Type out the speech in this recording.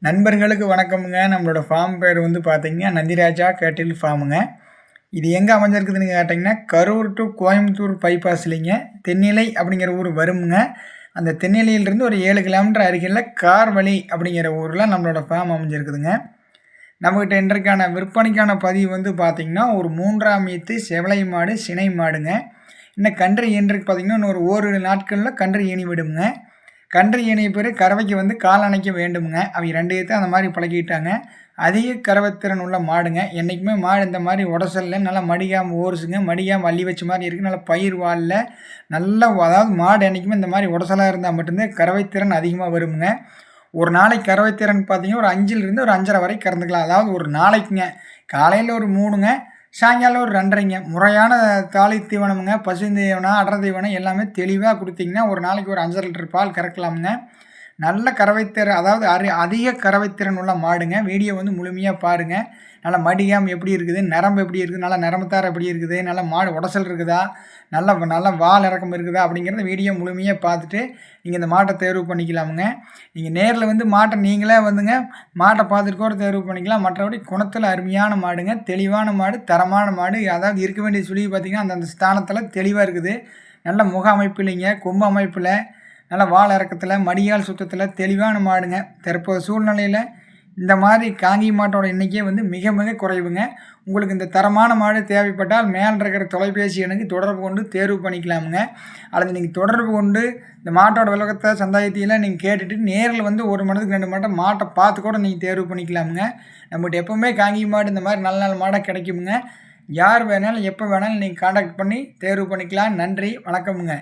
நண்பர்களுக்கு வணக்கமுங்க. நம்மளோட ஃபார்ம் பேர் வந்து பார்த்தீங்கன்னா நந்திராஜா கேட்டில் ஃபார்முங்க. இது எங்கே அமைஞ்சிருக்குதுன்னு கேட்டிங்கன்னா கரூர் டு கோயம்புத்தூர் பைபாஸ்லிங்க தென்னிலை அப்படிங்கிற ஊர் வருமுங்க. அந்த தென்னிலையிலிருந்து ஒரு 7 கிலோமீட்டர் அருகில் கார்வழி அப்படிங்கிற ஊரில் நம்மளோட ஃபார்ம் அமைஞ்சிருக்குதுங்க. நம்மக்கிட்ட இன்றைக்கான விற்பனைக்கான பதிவு வந்து பார்த்திங்கன்னா ஒரு 3ஆம் ஈத்து செவலை மாடு சினை மாடுங்க. இன்னும் கன்று ஈன்றுக்கு பார்த்திங்கன்னா இன்னொரு ஓரிரு நாட்களில் கன்று ஈனி விடுங்க. கன்று ஈனிய பிறகு கறவைக்கு வந்து கால் அணைக்க வேண்டுமுங்க. அவங்க 2 ஏற்று அந்த மாதிரி பழகிட்டாங்க. அதிக கறவைத்திறன் உள்ள மாடுங்க. என்றைக்குமே மாடு இந்த மாதிரி உடசலில் நல்லா மடிகாமல் ஓரிசுங்க, மடிகாமல் அள்ளி வச்ச மாதிரி இருக்குது. நல்லா பயிர் வாலில் நல்லா அதாவது மாடு என்றைக்குமே இந்த மாதிரி உடசலாக இருந்தால் மட்டும்தான் கறவைத்திறன் அதிகமாக வருமுங்க. ஒரு நாளைக்கு கறவைத்திறன் பார்த்திங்கன்னா ஒரு 5லிருந்து ஒரு 5.5 வரைக்கும் கறந்துக்கலாம். அதாவது ஒரு நாளைக்குங்க காலையில் ஒரு 3ங்க, சாயங்காலம் ஒரு 2.5ங்க. முறையான தாலி தீவனமுங்க, பசு தீவனம், அடர் தீவனம் எல்லாமே தெளிவாக கொடுத்திங்கன்னா ஒரு நாளைக்கு ஒரு 5.5 லிட்டர் பால் கறக்கலாமுங்க. நல்ல கறவைத்திறன் அதாவது அதிக கறவைத்திறன் உள்ள மாடுங்க. வீடியோ வந்து முழுமையாக பாருங்கள். நல்லா மடிகாம் எப்படி இருக்குது, நரம்பு எப்படி இருக்குது, நல்லா நரம்புத்தார் எப்படி இருக்குது, நல்லா மாடு உடசல் இருக்குதா, நல்லா வால் இறக்கம் இருக்குதா அப்படிங்கிறத வீடியோ முழுமையாக பார்த்துட்டு நீங்கள் இந்த மாட்டை தேர்வு பண்ணிக்கலாமுங்க. நீங்கள் நேரில் வந்து மாட்டை நீங்களே வந்துங்க மாட்டை பார்த்துட்டு கூட தேர்வு பண்ணிக்கலாம். மற்றபடி குணத்தில் அருமையான மாடுங்க, தெளிவான மாடு, தரமான மாடு. அதாவது இருக்க வேண்டிய சுழி பார்த்திங்கன்னா அந்தந்த ஸ்தானத்தில் தெளிவாக இருக்குது. நல்ல முக அமைப்பு இல்லைங்க, கொம்பு அமைப்பில், நல்லா வால் இறக்கத்தில், மடியால் சுத்தத்தில் தெளிவான மாடுங்க. தற்போது சூழ்நிலையில் இந்த மாதிரி காங்கி மாட்டோட எண்ணிக்கை வந்து மிக மிக குறைவுங்க. உங்களுக்கு இந்த தரமான மாடு தேவைப்பட்டால் மேலே இருக்கிற தொலைபேசி எண்ணுக்கு தொடர்பு கொண்டு தேர்வு பண்ணிக்கலாமுங்க. அல்லது நீங்கள் தொடர்பு கொண்டு இந்த மாட்டோட விலகத்தை சந்தாயத்தையெல்லாம் நீங்கள் கேட்டுட்டு நேரில் வந்து ஒரு மணத்துக்கு 2 மாட்டை பார்த்து கூட நீங்கள் தேர்வு பண்ணிக்கலாமுங்க. நம்மகிட்ட எப்போவுமே காங்கி மாடு இந்த மாதிரி நல்ல நல்ல மாடாக கிடைக்குமுங்க. யார் வேணாலும் எப்போ வேணாலும் நீங்கள் கான்டாக்ட் பண்ணி தேர்வு பண்ணிக்கலாம். நன்றி, வணக்கமுங்க.